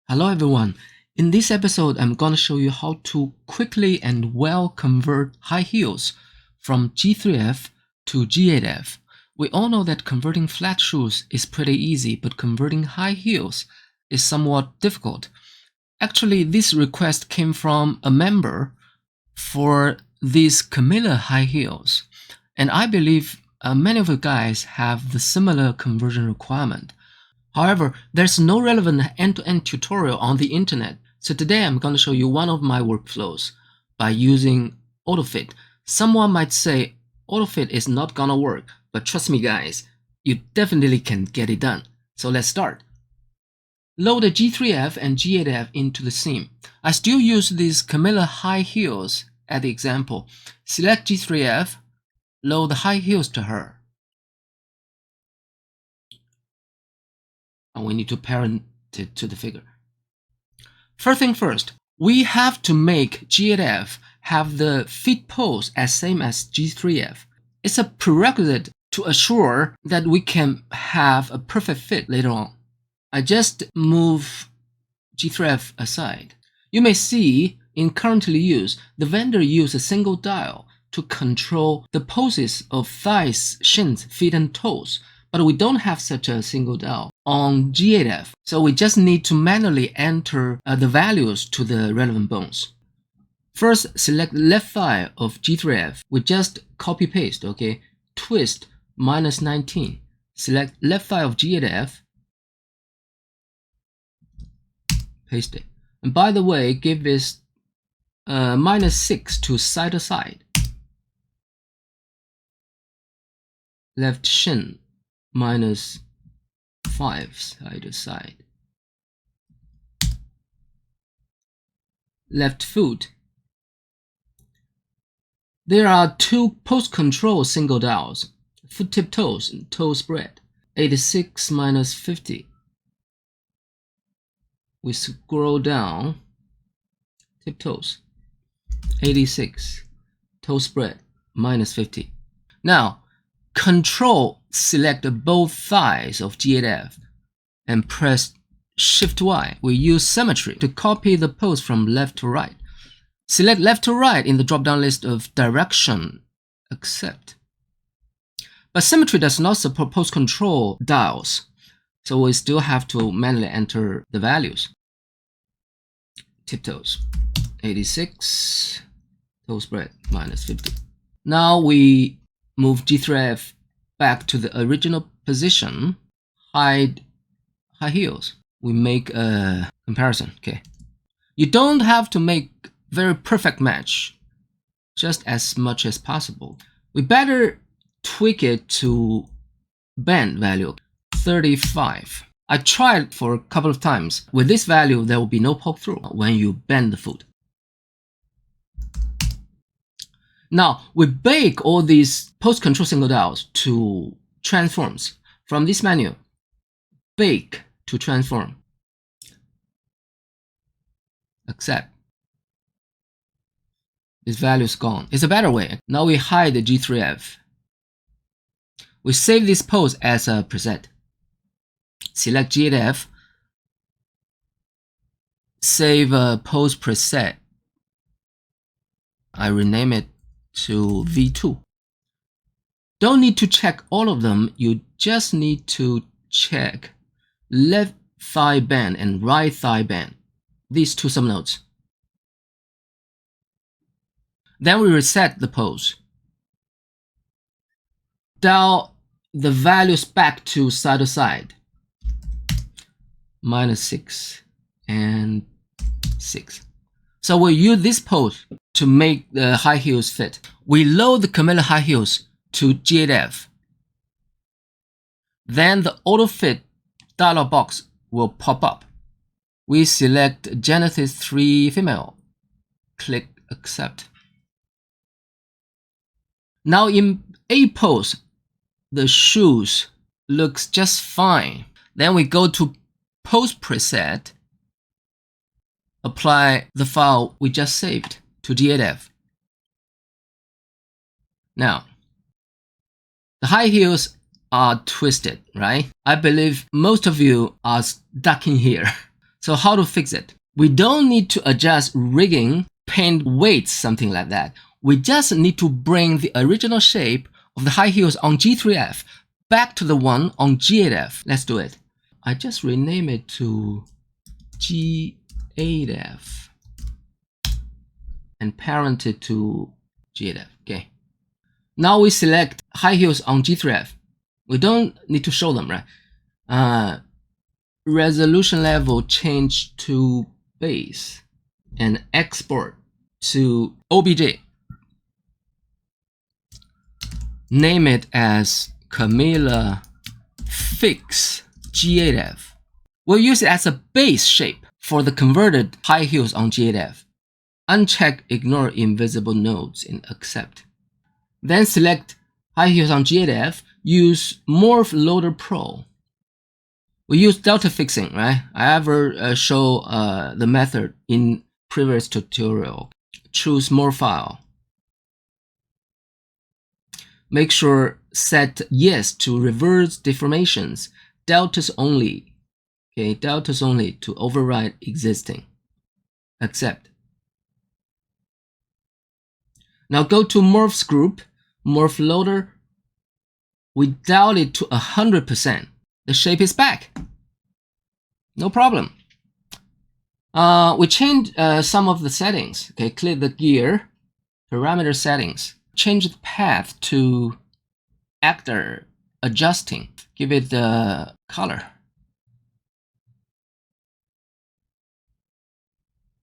Hello everyone. In this episode, I'm going to show you how to quickly and well convert high heels from G3F to G8F. We all know that converting flat shoes is pretty easy, but converting high heels is somewhat difficult. Actually, this request came from a member for these Camilla high heels, and I believe many of you guys have the similar conversion requirement. However, there's no relevant end-to-end tutorial on the internet, so today I'm going to show you one of my workflows by using AutoFit. Someone might say AutoFit is not gonna work, but trust me guys, you definitely can get it done. So let's start. Load the G3F and G8F into the scene. I still use these Camilla high heels as the example. Select G3F, load the high heels to her. And we need to parent it to the figure. First thing first, we have to make G8F have the fit pose as same as G3F. It's a prerequisite to assure that we can have a perfect fit later on. I just move G3F aside. You may see in currently use, the vendor uses a single dial to control the poses of thighs, shins, feet, and toes. But we don't have such a single dial on G8F, so we just need to manually enter the values to the relevant bones. First, select left thigh of G3F. We just copy paste, okay? Twist -19. Select left thigh of G8F. Paste it. And by the way, give this -6 to side to side. Left shin -5 side to side. Left foot. There are two post-control single dials, foot tip toes and toe spread. 86 -50. We scroll down, tip toes. 86, toe spread, -50. Now, Control select both thighs of G8F and press Shift Y. We use symmetry to copy the pose from left to right. Select left to right in the drop-down list of direction, accept. But symmetry does not support post control dials, so we still have to manually enter the values. Tiptoes, 86, toe spread, -50. Now we move G3F back to the original position, hide high heels. We make a comparison, okay? You don't have to make very perfect match, just as much as possible. We better tweak it to bend value, 35. I tried for a couple of times. With this value, there will be no poke through when you bend the foot. Now, we bake all these post-control single dials to transforms. From this menu, bake to transform. Accept. This value is gone. It's a better way. Now we hide the G3F. We save this pose as a preset. Select G8F. Save a pose preset. I rename it to V2. Don't need to check all of them. You just need to check left thigh bend and right thigh bend. These two subnodes. Then we reset the pose. Dial the values back to side to side. -6 and 6. So we'll use this pose to make the high heels fit. We load the Camilla high heels to G8F. Then the auto fit dialog box will pop up. We select Genesis 3 female. Click accept. Now in A pose, the shoes looks just fine. Then we go to pose preset. Apply the file we just saved to G8F. Now, the high heels are twisted, right? I believe most of you are stuck in here. So how to fix it? We don't need to adjust rigging, paint weights, something like that. We just need to bring the original shape of the high heels on G3F back to the one on G8F. Let's do it. I just rename it to G8F and parent it to G8F. Okay. Now we select high heels on G3F. We don't need to show them, right? Resolution level change to base and export to OBJ. Name it as Camilla Fix G8F. We'll use it as a base shape for the converted high heels on G8F. Uncheck Ignore Invisible Nodes and Accept. Then select high heels on G8F. Use Morph Loader Pro. We use delta fixing, right? I ever show the method in previous tutorial. Choose More File. Make sure set Yes to reverse deformations. Deltas only. Okay, deltas only to override existing. Accept. Now go to Morphs group, Morph Loader. We dial it to 100%. The shape is back. No problem. We change some of the settings. Okay, click the gear, parameter settings. Change the path to actor adjusting. Give it the color.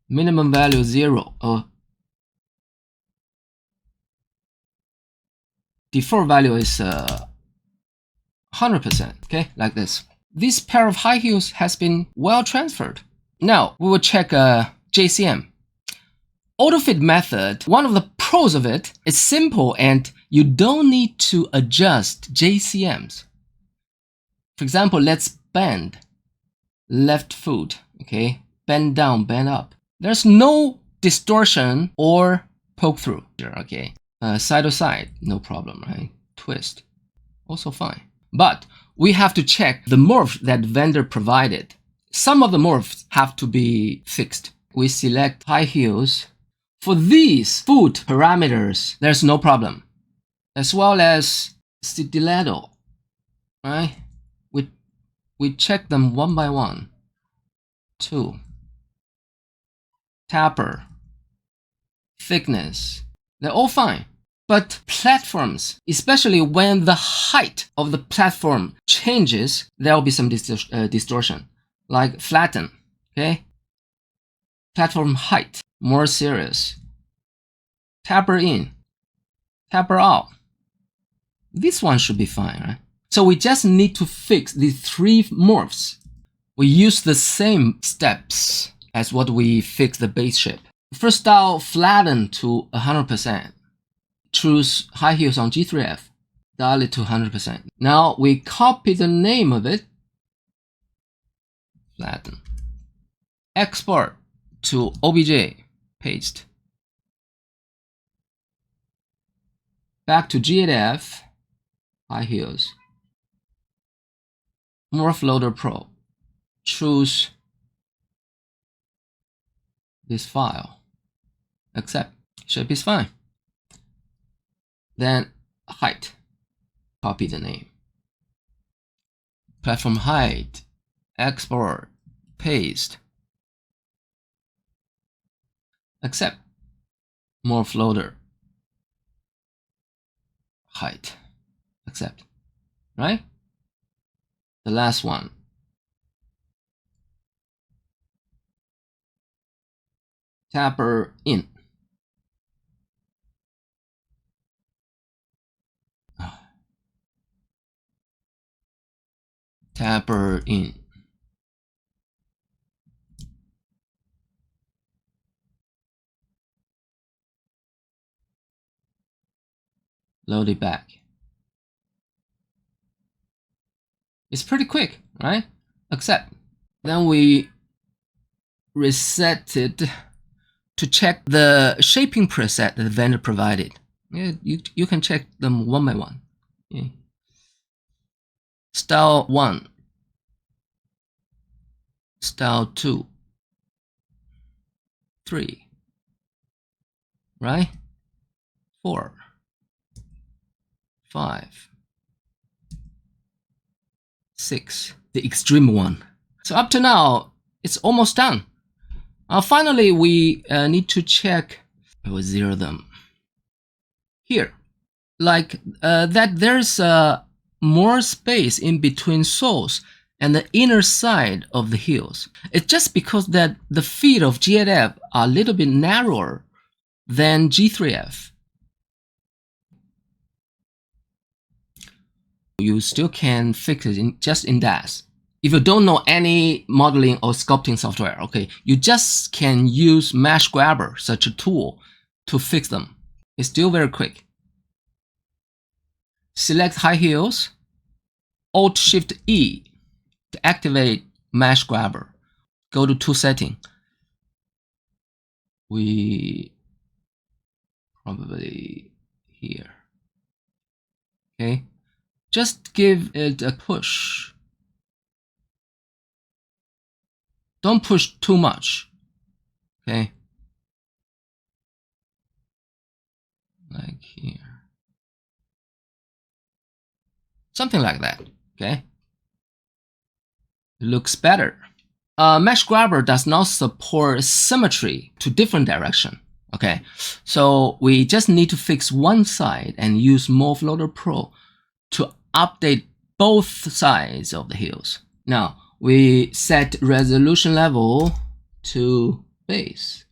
Minimum value 0. Default value is 100%. Okay, like this. This pair of high heels has been well transferred. Now we will check JCM. Autofit method, one of the pros of it is simple and you don't need to adjust JCMs. For example, let's bend left foot, okay? Bend down, bend up. There's no distortion or poke through here, okay? Side to side, no problem, right? Twist, also fine. But we have to check the morph that vendor provided. Some of the morphs have to be fixed. We select high heels. For these foot parameters, there's no problem. As well as stiletto, right? We check them one by one. 2. Tapper, thickness, they're all fine. But platforms, especially when the height of the platform changes, there will be some distortion. Like flatten, okay? Platform height, more serious. Taper in, taper out. This one should be fine, right? So we just need to fix these 3 morphs. We use the same steps as what we fix the base shape. First dial flatten to 100%. Choose high heels on G3F. Dial it to 100%. Now we copy the name of it. Flatten. Export to OBJ. Paste. Back to G8F. High heels. Morph Loader Pro. Choose this file. Accept. Shape is fine. Then height. Copy the name. Platform height. Export. Paste. Accept. Morph Loader. Height. Accept. Right? The last one. Taper in. Taper in. Load it back. It's pretty quick, right? Accept. Then we reset it to check the shaping preset that the vendor provided. Yeah, you can check them one by one. Yeah. Style 1. Style 2. 3, right? 4, 5, 6, the extreme one. So up to now, it's almost done. Finally, we need to check, I will zero them here, like that there's more space in between soles and the inner side of the heels. It's just because that the feet of G8F are a little bit narrower than G3F. You still can fix it just in that. If you don't know any modeling or sculpting software, okay, you just can use Mesh Grabber, such a tool, to fix them. It's still very quick. Select HighHeels, Alt-Shift-E to activate Mesh Grabber. Go to Tool Setting. We probably here. Okay, just give it a push. Don't push too much. Okay, like here, something like that. Okay, it looks better. Mesh Grabber does not support symmetry to different direction. Okay, so we just need to fix one side and use Morph Loader Pro to update both sides of the heels. Now we set resolution level to base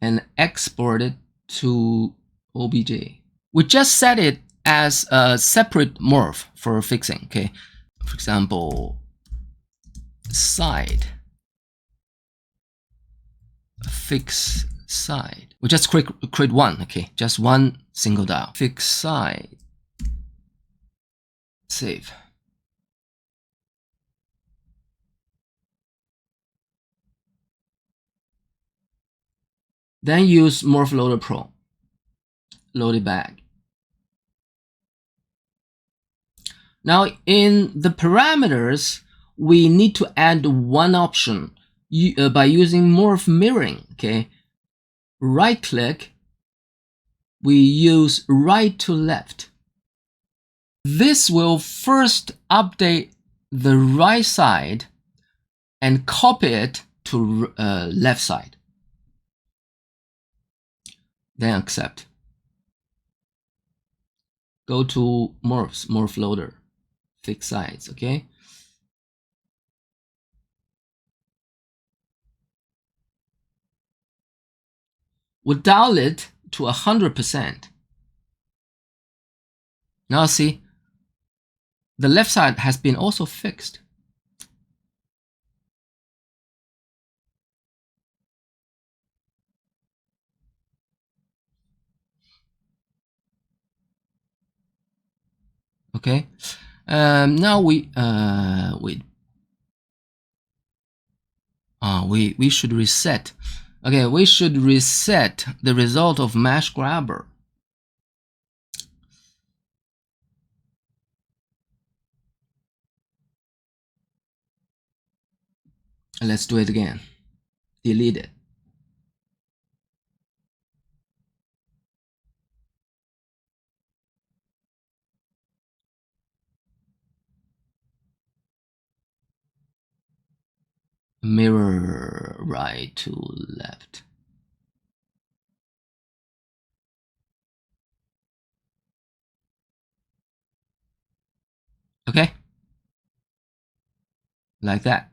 and export it to OBJ. We just set it as a separate morph for fixing. Okay, for example, side, fix side. We just create one. Okay, just one single dial. Fix side. Save. Then use Morph Loader Pro. Load it back. Now in the parameters, we need to add one option by using Morph Mirroring. Okay, right click, we use right to left. This will first update the right side and copy it to left side. Then accept. Go to Morphs, Morph Loader, fix sides, okay? We'll dial it to 100%. Now see, the left side has been also fixed. Okay, now we should reset. Okay, we should reset the result of Mesh Grabber. Let's do it again. Delete it. Mirror right to left. Okay, like that.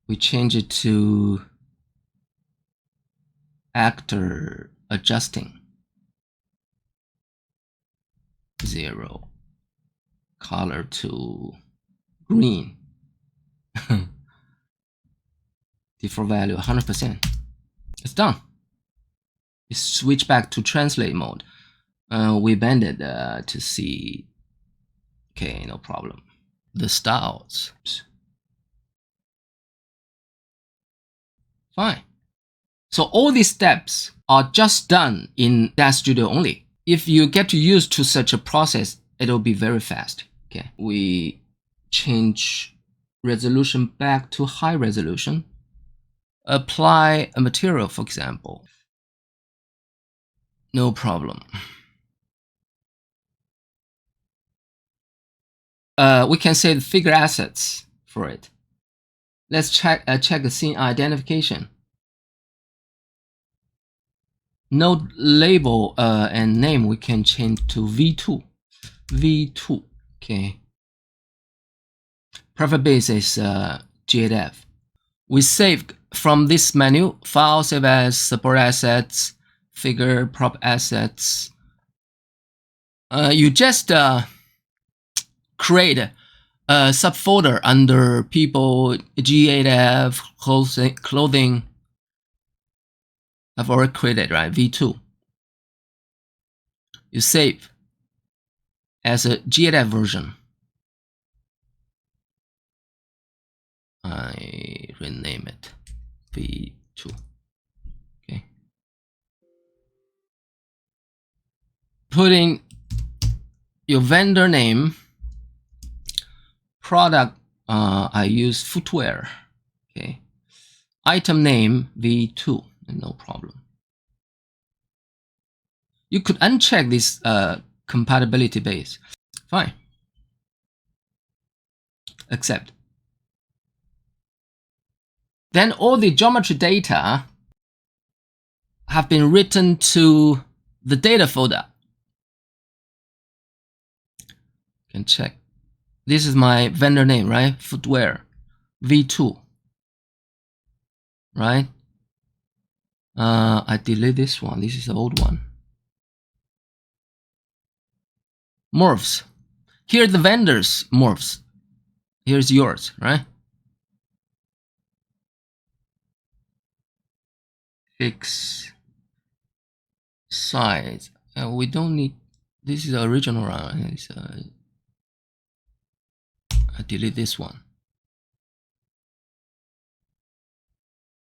We change it to actor adjusting. 0. Color to green. Default value 100%. It's done. Let's switch back to translate mode. We bend it to see. Okay, no problem. The styles. Fine. So all these steps are just done in Dance Studio only. If you get used to such a process, it'll be very fast. Okay, we change resolution back to high resolution. Apply a material, for example. No problem. We can say the figure assets for it. Let's check the scene identification. Node label and name we can change to V2. V2. Okay. Private base is G8F. We save from this menu, file, save as, support assets, figure, prop assets. You just create a subfolder under people, G8F, clothing. I've already created, right? V2. You save as a G8F version. I rename it V2. Okay. Putting your vendor name, product, I use footwear. Okay. Item name V2, no problem. You could uncheck this compatibility base. Fine. Accept. Then all the geometry data have been written to the data folder. You can check. This is my vendor name, right? Footwear V2, right? I delete this one. This is the old one. Morphs. Here are the vendors' morphs. Here's yours, right? Fix size. We don't need. This is the original one. I delete this one.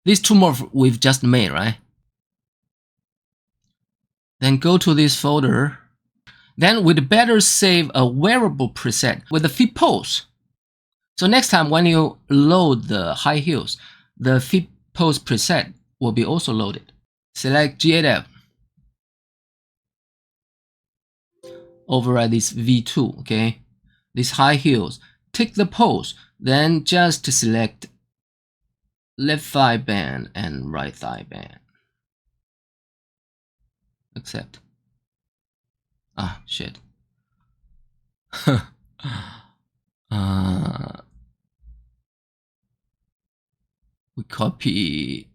These two morphs we've just made, right? Then go to this folder. Then we'd better save a wearable preset with the fit pose. So next time when you load the high heels, the fit pose preset will be also loaded. Select G8F. Override this V2, okay? These high heels. Take the pose, then just select left thigh band and right thigh band. Accept. Ah, shit. We copy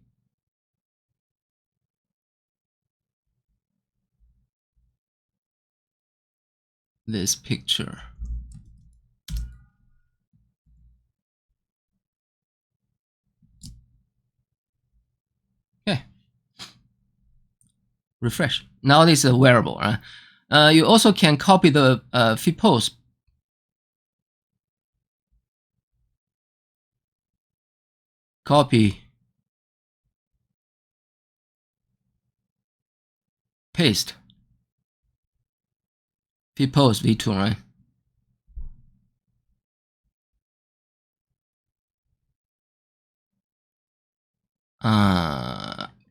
this picture. Okay. Refresh. Now this is a wearable, right? You also can copy the fit pose. Copy. Paste. Fit pose V2, right?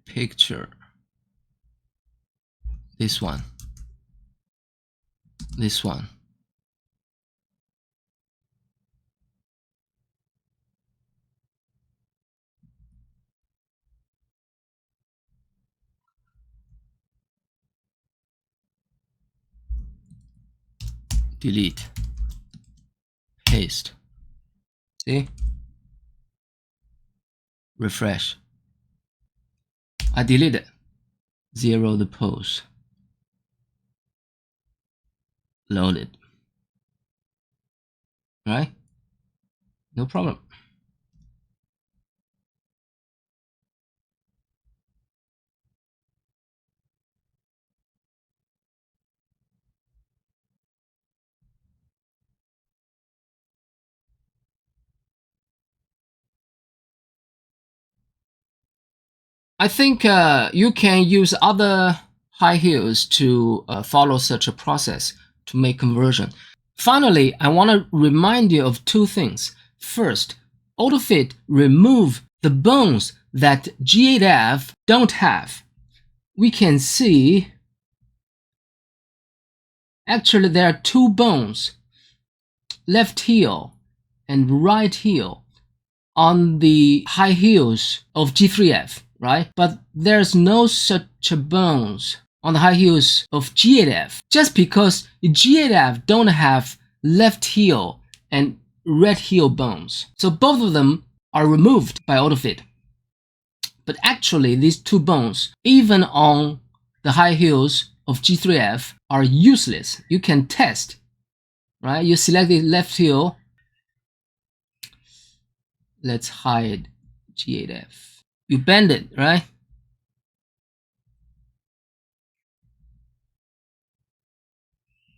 Picture. This one. This one. Delete. Paste. See? Refresh. I delete it. Zero the pose. Load it. Right? No problem. I think you can use other high heels to follow such a process to make conversion. Finally, I want to remind you of two things. First, AutoFit remove the bones that G8F don't have. We can see actually there are two bones, left heel and right heel, on the high heels of G3F, right? But there's no such a bones on the high heels of G8F, just because G8F don't have left heel and right heel bones. So both of them are removed by AutoFit. But actually, these two bones, even on the high heels of G3F, are useless. You can test, right? You select the left heel. Let's hide G8F. You bend it, right?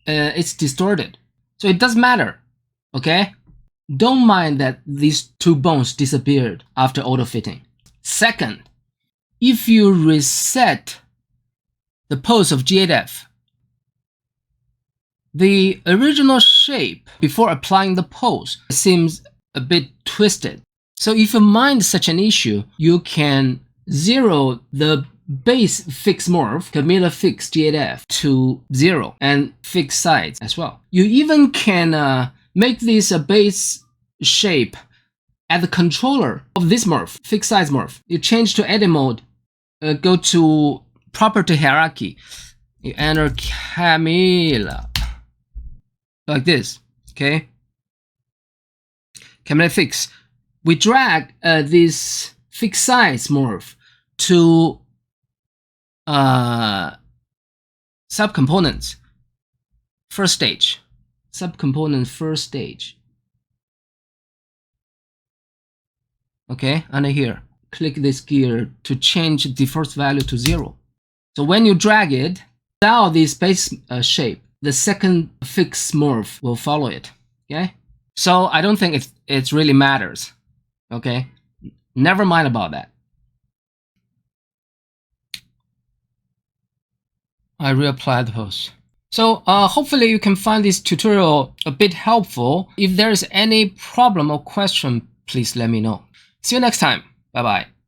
It's distorted. So it doesn't matter, okay? Don't mind that these two bones disappeared after auto-fitting. Second, if you reset the pose of G8F, the original shape before applying the pose seems a bit twisted. So if you mind such an issue, you can zero the base fix morph, Camilla fix G8F, to 0 and fix sides as well. You even can make this a base shape at the controller of this morph, fix size morph. You change to edit mode, go to property hierarchy, you enter Camilla like this, okay? Camilla fix. We drag this fix size morph to subcomponents, first stage, subcomponent first stage. Okay, under here, click this gear to change the first value to 0. So when you drag it, without this base shape, the second fix morph will follow it. Okay, so I don't think it really matters. Okay, never mind about that. I reapplied the pose. So hopefully you can find this tutorial a bit helpful. If there is any problem or question, please let me know. See you next time. Bye bye.